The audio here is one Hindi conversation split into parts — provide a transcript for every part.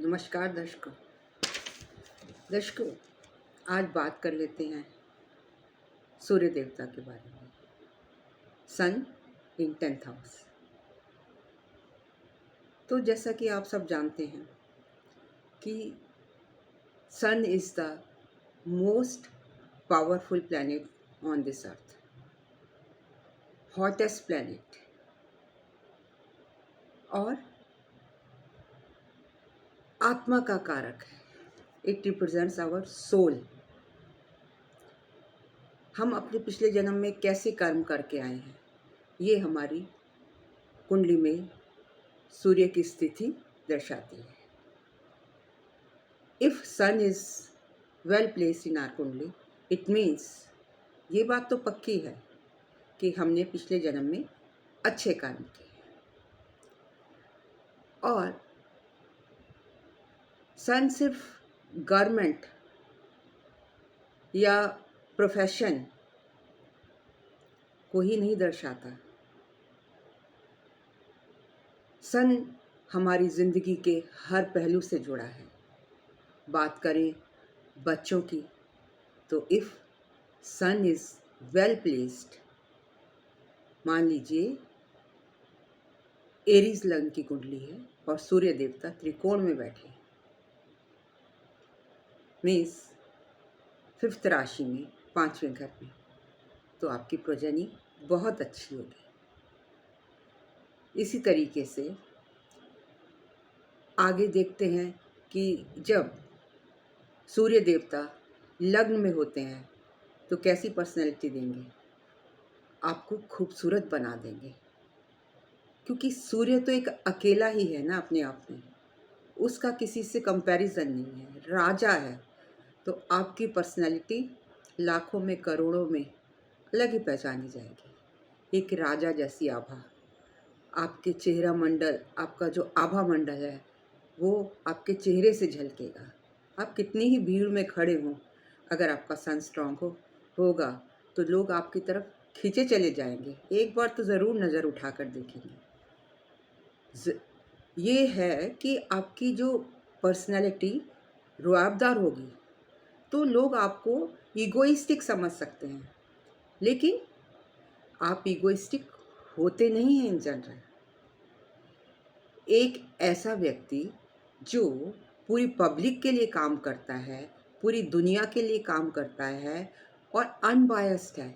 नमस्कार दर्शकों, आज बात कर लेते हैं सूर्य देवता के बारे में। Sun in 10th house. तो जैसा कि आप सब जानते हैं कि sun is the most powerful planet on this earth, hottest planet, और आत्मा का कारक है। It represents our soul. हम अपने पिछले जन्म में कैसे कर्म करके आए हैं, ये हमारी कुंडली में सूर्य की स्थिति दर्शाती है। If sun is well placed in our kundli, it means, ये बात तो पक्की है कि हमने पिछले जन्म में अच्छे कर्म किए। और सन सिर्फ गवर्नमेंट या प्रोफेशन को ही नहीं दर्शाता। सन हमारी ज़िंदगी के हर पहलू से जुड़ा है। बात करें बच्चों की, तो if sun is well placed, मान लीजिए एरीज लग्न की कुंडली है और सूर्य देवता त्रिकोण में बैठे, मीन्स 5th राशि में 5वें घर में, तो आपकी प्रोजनी बहुत अच्छी होगी। इसी तरीके से आगे देखते हैं कि जब सूर्य देवता लग्न में होते हैं तो कैसी पर्सनैलिटी देंगे, आपको खूबसूरत बना देंगे। क्योंकि सूर्य तो एक अकेला ही है ना अपने आप में, उसका किसी से कंपैरिजन नहीं है, राजा है। तो आपकी पर्सनैलिटी लाखों में करोड़ों में अलग ही पहचानी जाएगी। एक राजा जैसी आभा, आपके चेहरा मंडल, आपका जो आभा मंडल है वो आपके चेहरे से झलकेगा। आप कितनी ही भीड़ में खड़े हों, अगर आपका सन स्ट्रांग होगा तो लोग आपकी तरफ खींचे चले जाएंगे। एक बार तो ज़रूर नज़र उठा कर देखेंगे। ये है कि आपकी जो पर्सनैलिटी रुआबदार होगी तो लोग आपको ईगोइस्टिक समझ सकते हैं, लेकिन आप ईगोइस्टिक होते नहीं हैं इन जनरल। एक ऐसा व्यक्ति जो पूरी पब्लिक के लिए काम करता है, पूरी दुनिया के लिए काम करता है और अनबायस्ड है,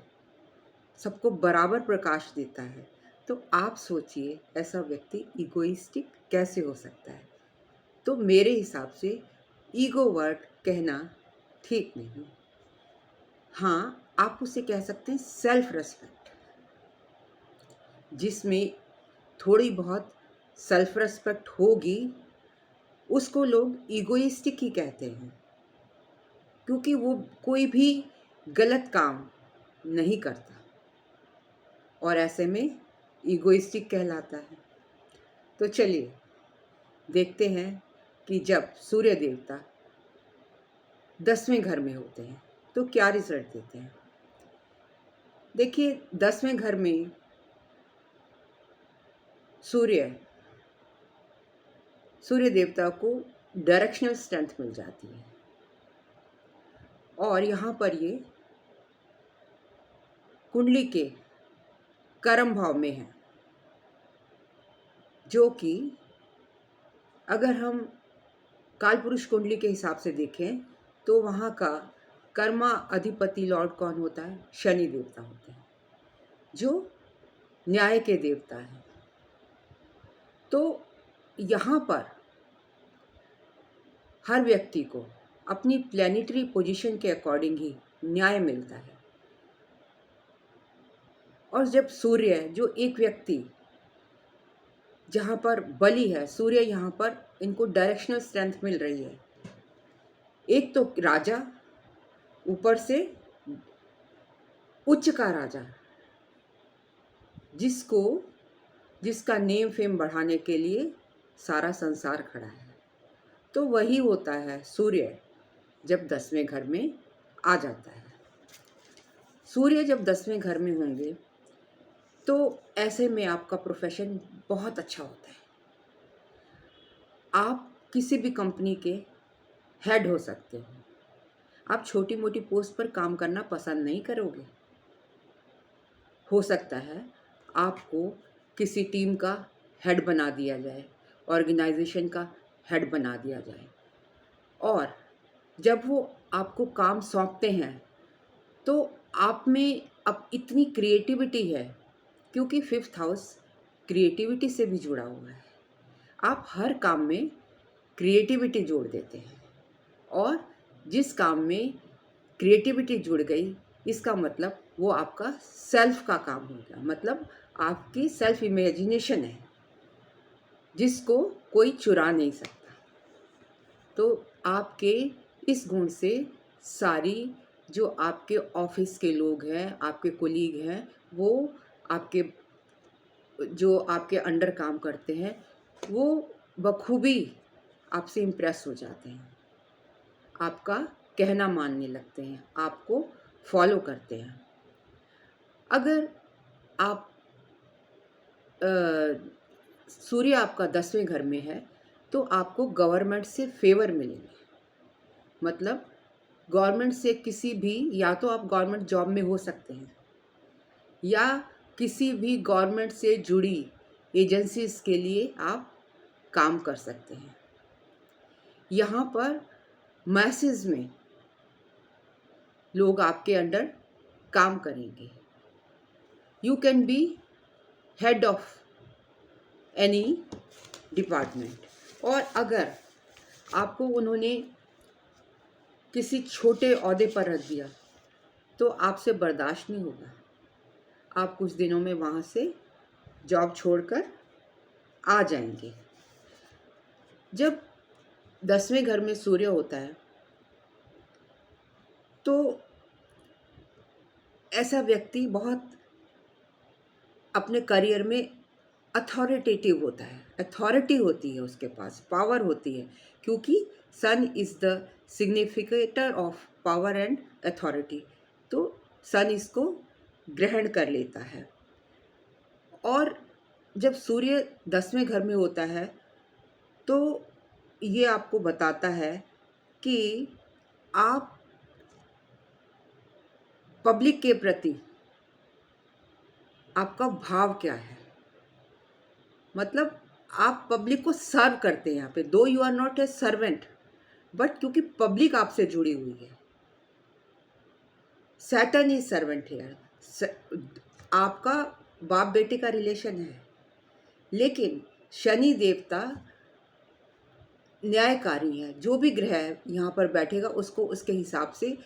सबको बराबर प्रकाश देता है, तो आप सोचिए ऐसा व्यक्ति ईगोइस्टिक कैसे हो सकता है। तो मेरे हिसाब से ईगो वर्ड कहना ठीक नहीं। हाँ, आप उसे कह सकते हैं सेल्फ रेस्पेक्ट, जिसमें थोड़ी बहुत सेल्फ रेस्पेक्ट होगी उसको लोग ईगोइस्टिक ही कहते हैं, क्योंकि वो कोई भी गलत काम नहीं करता और ऐसे में ईगोइस्टिक कहलाता है। तो चलिए देखते हैं कि जब सूर्य देवता 10वें घर में होते हैं तो क्या रिजल्ट देते हैं। देखिए, 10वें घर में सूर्य देवता को डायरेक्शनल स्ट्रेंथ मिल जाती है और यहाँ पर ये कुंडली के कर्म भाव में है, जो कि अगर हम कालपुरुष कुंडली के हिसाब से देखें तो वहाँ का कर्मा अधिपति लॉर्ड कौन होता है? शनि देवता होते हैं, जो न्याय के देवता हैं। तो यहाँ पर हर व्यक्ति को अपनी प्लैनेटरी पोजीशन के अकॉर्डिंग ही न्याय मिलता है। और जब सूर्य, जो एक व्यक्ति जहाँ पर बली है, सूर्य यहाँ पर इनको डायरेक्शनल स्ट्रेंथ मिल रही है। एक तो राजा, ऊपर से उच्च का राजा, जिसका नेम फेम बढ़ाने के लिए सारा संसार खड़ा है। तो वही होता है सूर्य जब 10वें घर में आ जाता है। सूर्य जब 10वें घर में होंगे तो ऐसे में आपका प्रोफेशन बहुत अच्छा होता है। आप किसी भी कंपनी के हेड हो सकते हो। आप छोटी मोटी पोस्ट पर काम करना पसंद नहीं करोगे। हो सकता है आपको किसी टीम का हेड बना दिया जाए, ऑर्गेनाइजेशन का हेड बना दिया जाए, और जब वो आपको काम सौंपते हैं तो आप में अब इतनी क्रिएटिविटी है, क्योंकि फिफ्थ हाउस क्रिएटिविटी से भी जुड़ा हुआ है। आप हर काम में क्रिएटिविटी जोड़ देते हैं, और जिस काम में क्रिएटिविटी जुड़ गई, इसका मतलब वो आपका सेल्फ का काम हो गया, मतलब आपकी सेल्फ इमेजिनेशन है जिसको कोई चुरा नहीं सकता। तो आपके इस गुण से सारी जो आपके ऑफिस के लोग हैं, आपके कोलीग हैं, वो आपके जो आपके अंडर काम करते हैं, वो बखूबी आपसे इम्प्रेस हो जाते हैं, आपका कहना मानने लगते हैं, आपको फॉलो करते हैं। अगर आप सूर्य आपका 10वें घर में है तो आपको गवर्नमेंट से फेवर मिलेंगे। मतलब गवर्नमेंट से किसी भी, या तो आप गवर्नमेंट जॉब में हो सकते हैं या किसी भी गवर्नमेंट से जुड़ी एजेंसीज के लिए आप काम कर सकते हैं। यहाँ पर मैसेज में लोग आपके अंडर काम करेंगे। You can be head of any department, और अगर आपको उन्होंने किसी छोटे ओहदे पर रख दिया तो आपसे बर्दाश्त नहीं होगा। आप कुछ दिनों में वहाँ से जॉब छोड़कर आ जाएंगे। जब 10वें घर में सूर्य होता है तो ऐसा व्यक्ति बहुत अपने करियर में अथॉरिटेटिव होता है, अथॉरिटी होती है उसके पास, पावर होती है, क्योंकि sun is the significator of power and authority. तो सन इसको ग्रहण कर लेता है। और जब सूर्य 10वें घर में होता है तो ये आपको बताता है कि आप पब्लिक के प्रति आपका भाव क्या है। मतलब आप पब्लिक को सर्व करते हैं यहाँ पे, though you are not a servant, but क्योंकि पब्लिक आपसे जुड़ी हुई है। सैटर्न इज सर्वेंट हेयर, आपका बाप बेटे का रिलेशन है, लेकिन शनि देवता न्यायकारी है। जो भी ग्रह यहाँ पर बैठेगा उसको उसके हिसाब से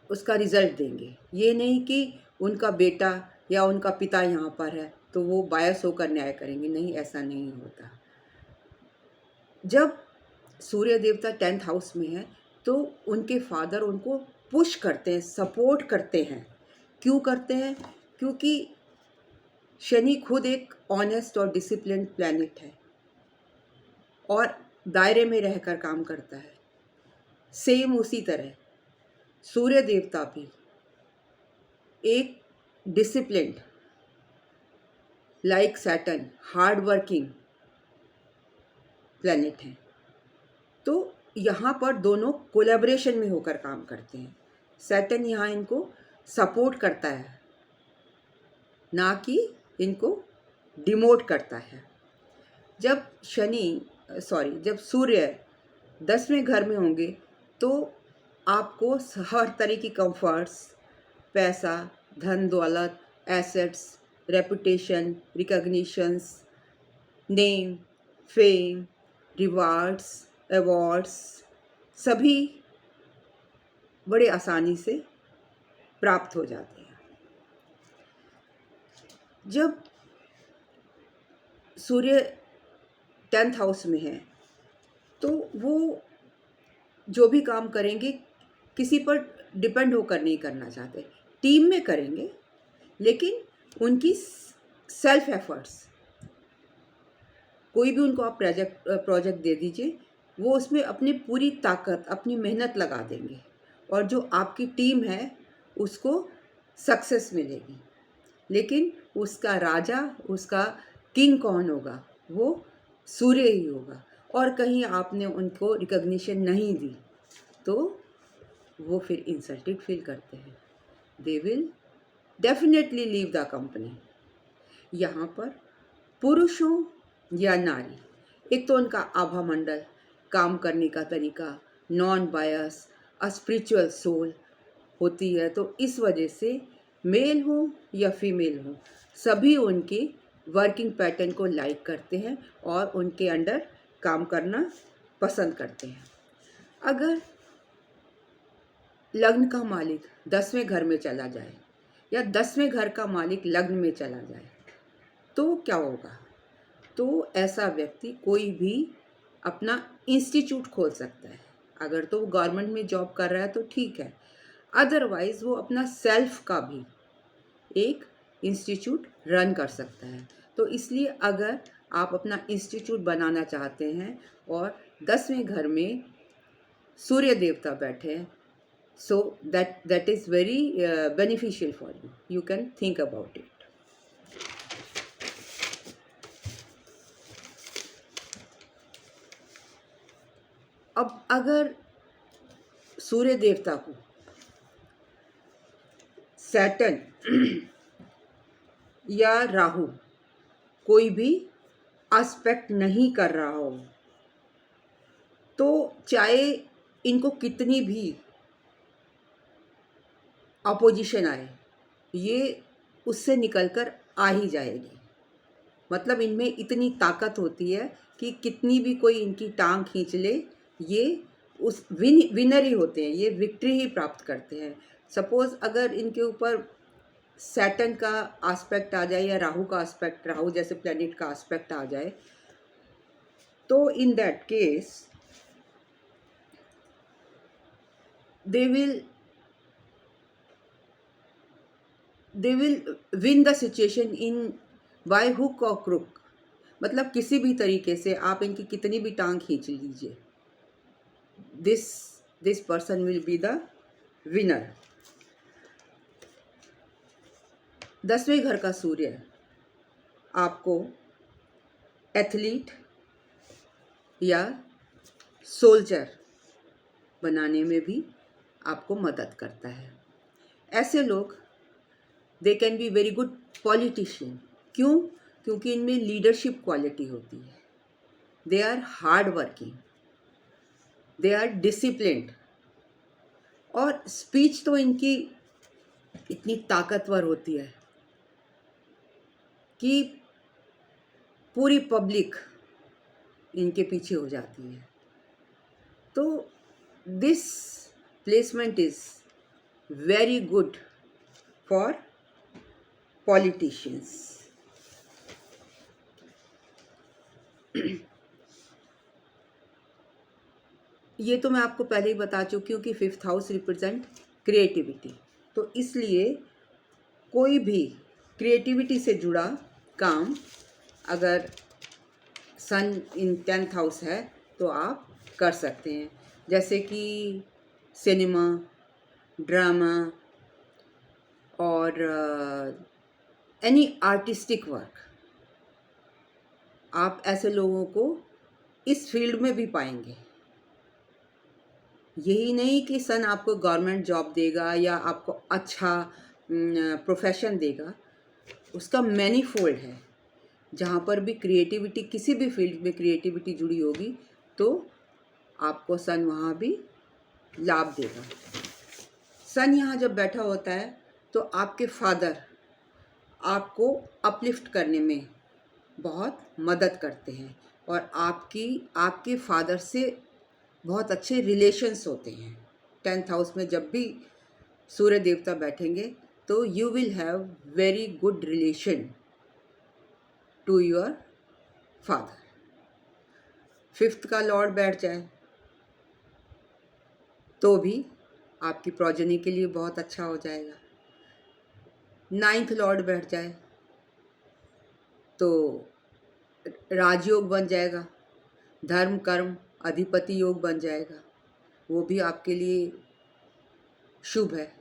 उसका रिजल्ट देंगे। ये नहीं कि उनका बेटा या उनका पिता यहाँ पर है तो वो बायस होकर न्याय करेंगे, नहीं, ऐसा नहीं होता। जब सूर्य देवता 10th हाउस में है तो उनके फादर उनको पुश करते हैं, सपोर्ट करते हैं। क्यों करते हैं? क्योंकि शनि खुद एक ऑनेस्ट और डिसिप्लिन्ड प्लैनेट है और दायरे में रहकर काम करता है। सेम उसी तरह सूर्य देवता भी एक disciplined, like Saturn, hard working planet है। तो यहाँ पर दोनों कोलैबोरेशन में होकर काम करते हैं। सैटर्न यहाँ इनको सपोर्ट करता है, ना कि इनको डिमोट करता है। जब जब सूर्य 10वें घर में होंगे तो आपको हर तरह की कंफर्ट्स, पैसा, धन दौलत, assets, reputation, recognitions, name, fame, rewards, awards सभी बड़े आसानी से प्राप्त हो जाते हैं। जब सूर्य 10th हाउस में है तो वो जो भी काम करेंगे किसी पर डिपेंड होकर नहीं करना चाहते, टीम में करेंगे, लेकिन उनकी सेल्फ एफर्ट्स, कोई भी उनको आप प्रोजेक्ट दे दीजिए, वो उसमें अपनी पूरी ताकत, अपनी मेहनत लगा देंगे, और जो आपकी टीम है उसको सक्सेस मिलेगी। लेकिन उसका राजा, उसका किंग कौन होगा? वो सूर्य ही होगा। और कहीं आपने उनको रिकॉग्निशन नहीं दी तो वो फिर इंसल्टेड फील करते हैं। They will definitely leave the company. यहाँ पर पुरुष हो या नारी, एक तो उनका आभा मंडल, काम करने का तरीका, non bias, a spiritual soul होती है, तो इस वजह से मेल हो या फीमेल हो, सभी उनकी वर्किंग पैटर्न को लाइक करते हैं और उनके अंडर काम करना पसंद करते हैं। अगर लग्न का मालिक 10वें घर में चला जाए या 10वें घर का मालिक लग्न में चला जाए तो क्या होगा? तो ऐसा व्यक्ति कोई भी अपना इंस्टीट्यूट खोल सकता है। अगर तो वो गवर्नमेंट में जॉब कर रहा है तो ठीक है, अदरवाइज़ वो अपना सेल्फ का भी एक इंस्टीट्यूट रन कर सकता है। तो इसलिए अगर आप अपना इंस्टीट्यूट बनाना चाहते हैं और 10वें घर में सूर्य देवता बैठे हैं, so that is very beneficial for you. You can think about it. अब अगर सूर्य देवता को सैटर्न या राहु कोई भी एस्पेक्ट नहीं कर रहा हो तो चाहे इनको कितनी भी अपोजिशन आए, ये उससे निकलकर आ ही जाएगी। मतलब इनमें इतनी ताकत होती है कि कितनी भी कोई इनकी टांग खींच ले, ये उस विनर ही होते हैं, ये विक्ट्री ही प्राप्त करते हैं। सपोज़ अगर इनके ऊपर सैटर्न का एस्पेक्ट आ जाए या राहु का एस्पेक्ट, राहु जैसे प्लैनेट का एस्पेक्ट आ जाए, तो in that case they will win the situation in by hook or crook। मतलब किसी भी तरीके से आप इनकी कितनी भी टांग खींच लीजिए, this person will be the winner. 10वें घर का सूर्य आपको एथलीट या सोल्जर बनाने में भी आपको मदद करता है। ऐसे लोग they can be very good politician. क्यों? क्योंकि इनमें लीडरशिप क्वालिटी होती है। They are hard working, they are disciplined, और स्पीच तो इनकी इतनी ताकतवर होती है कि पूरी पब्लिक इनके पीछे हो जाती है। तो this placement is very good for politicians. ये तो मैं आपको पहले ही बता चुकी हूँ कि 5th हाउस रिप्रेजेंट क्रिएटिविटी, तो इसलिए कोई भी क्रिएटिविटी से जुड़ा काम अगर सन इन 10th हाउस है तो आप कर सकते हैं। जैसे कि सिनेमा, ड्रामा और एनी आर्टिस्टिक वर्क, आप ऐसे लोगों को इस फील्ड में भी पाएंगे। यही नहीं कि सन आपको गवर्नमेंट जॉब देगा या आपको अच्छा प्रोफेशन देगा, उसका मैनीफोल्ड है। जहाँ पर भी क्रिएटिविटी, किसी भी फील्ड में क्रिएटिविटी जुड़ी होगी तो आपको सन वहाँ भी लाभ देगा। सन यहाँ जब बैठा होता है तो आपके फादर आपको अपलिफ्ट करने में बहुत मदद करते हैं और आपके फादर से बहुत अच्छे रिलेशंस होते हैं। 10th हाउस में जब भी सूर्य देवता बैठेंगे तो you will have very good relation to your father. 5th का लॉर्ड बैठ जाए तो भी आपकी प्रोजनी के लिए बहुत अच्छा हो जाएगा। 9th लॉर्ड बैठ जाए तो राजयोग बन जाएगा, धर्म कर्म अधिपति योग बन जाएगा, वो भी आपके लिए शुभ है।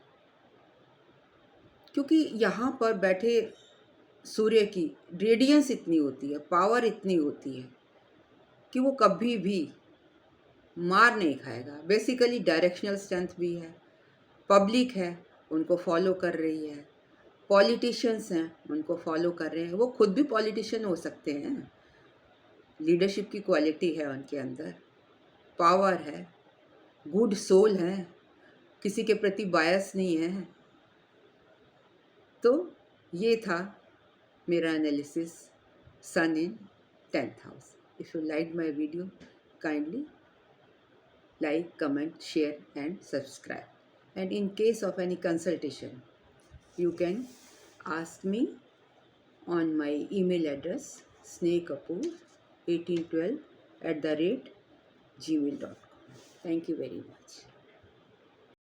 क्योंकि यहाँ पर बैठे सूर्य की रेडियंस इतनी होती है, पावर इतनी होती है कि वो कभी भी मार नहीं खाएगा। बेसिकली डायरेक्शनल स्ट्रेंथ भी है, पब्लिक है उनको फॉलो कर रही है, पॉलिटिशियंस हैं उनको फॉलो कर रहे हैं, वो खुद भी पॉलिटिशियन हो सकते हैं, लीडरशिप की क्वालिटी है उनके अंदर, पावर है, गुड सोल है, किसी के प्रति बायस नहीं है। तो ये था मेरा analysis sun in 10th house. If you like my video kindly like, comment, share and subscribe. And in case of any consultation, you can ask me on my email address snehkapoor1812@gmail.com. Thank you very much.